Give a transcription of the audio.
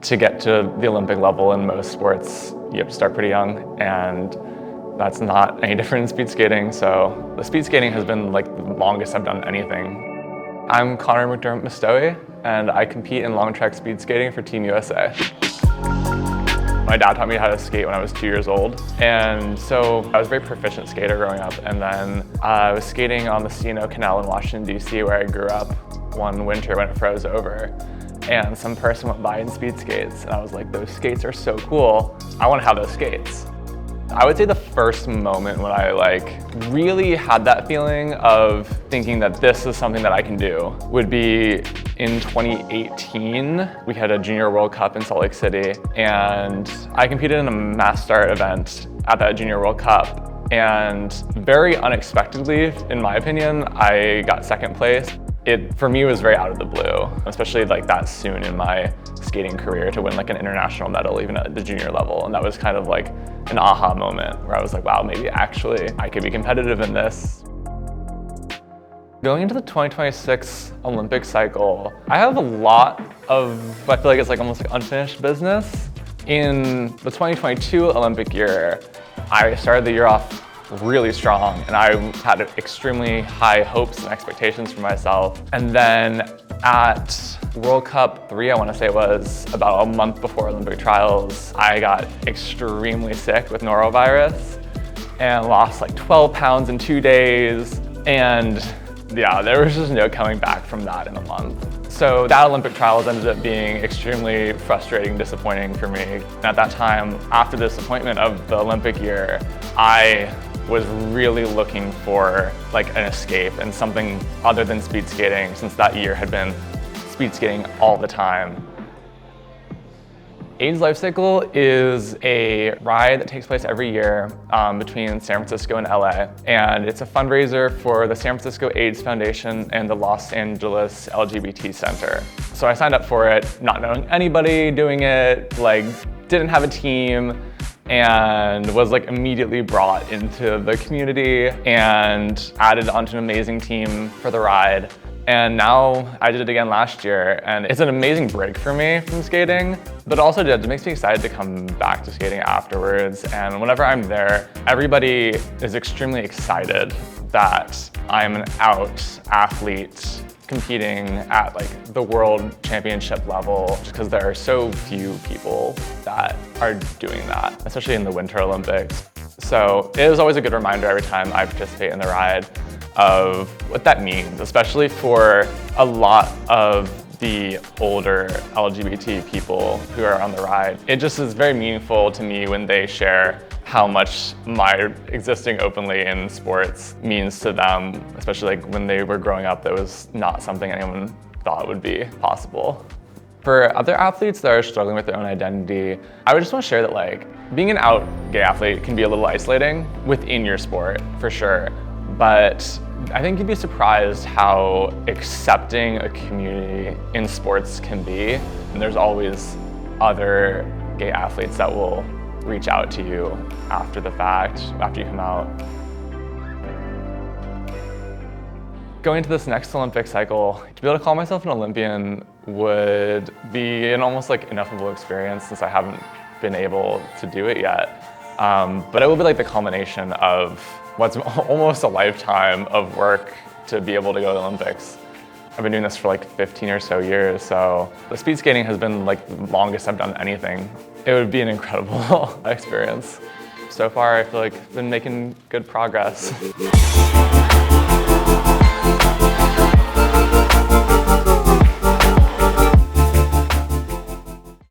to get to the Olympic level in most sports, you have to start pretty young, and that's not any different in speed skating. So the speed skating has been like the longest I've done anything. I'm Conor McDermott-Mostowy, and I compete in long track speed skating for Team USA. My dad taught me how to skate when I was 2 years old, and so I was a very proficient skater growing up. And then I was skating on the C&O Canal in Washington, D.C., where I grew up one winter when it froze over. And some person went by in speed skates, and I was like, those skates are so cool. I want to have those skates. I would say the first moment when I really had that feeling of thinking that this is something that I can do would be in 2018. We had a Junior World Cup in Salt Lake City, and I competed in a mass start event at that Junior World Cup. And very unexpectedly, in my opinion, I got second place. It, for me, was very out of the blue, especially that soon in my skating career to win an international medal, even at the junior level. And that was kind of an aha moment where I was like, wow, maybe actually I could be competitive in this. Going into the 2026 Olympic cycle, I have a lot of, I feel like it's almost unfinished business. In the 2022 Olympic year, I started the year off really strong, and I had extremely high hopes and expectations for myself. And then at World Cup 3, I want to say it was about a month before Olympic trials, I got extremely sick with norovirus and lost 12 pounds in 2 days. And yeah, there was just no coming back from that in a month. So that Olympic trials ended up being extremely frustrating, disappointing for me. And at that time, after the disappointment of the Olympic year, I was really looking for an escape and something other than speed skating, since that year had been speed skating all the time. AIDS Life Cycle is a ride that takes place every year between San Francisco and LA, and it's a fundraiser for the San Francisco AIDS Foundation and the Los Angeles LGBT Center. So I signed up for it, not knowing anybody doing it, didn't have a team, and was immediately brought into the community and added onto an amazing team for the ride. And now I did it again last year, and it's an amazing break for me from skating, but also it makes me excited to come back to skating afterwards. And whenever I'm there, everybody is extremely excited that I'm an out athlete competing at the world championship level, just because there are so few people that are doing that, especially in the Winter Olympics. So it was always a good reminder every time I participate in the ride of what that means, especially for a lot of the older LGBT people who are on the ride. It just is very meaningful to me when they share how much my existing openly in sports means to them, especially when they were growing up. That was not something anyone thought would be possible. For other athletes that are struggling with their own identity, I would just want to share that being an out gay athlete can be a little isolating within your sport, for sure. But I think you'd be surprised how accepting a community in sports can be. And there's always other gay athletes that will reach out to you after the fact, after you come out. Going into this next Olympic cycle, to be able to call myself an Olympian would be an almost ineffable experience, since I haven't been able to do it yet. But it will be the culmination of what's almost a lifetime of work to be able to go to the Olympics. I've been doing this for 15 or so years, so the speed skating has been the longest I've done anything. It would be an incredible experience. So far, I feel I've been making good progress.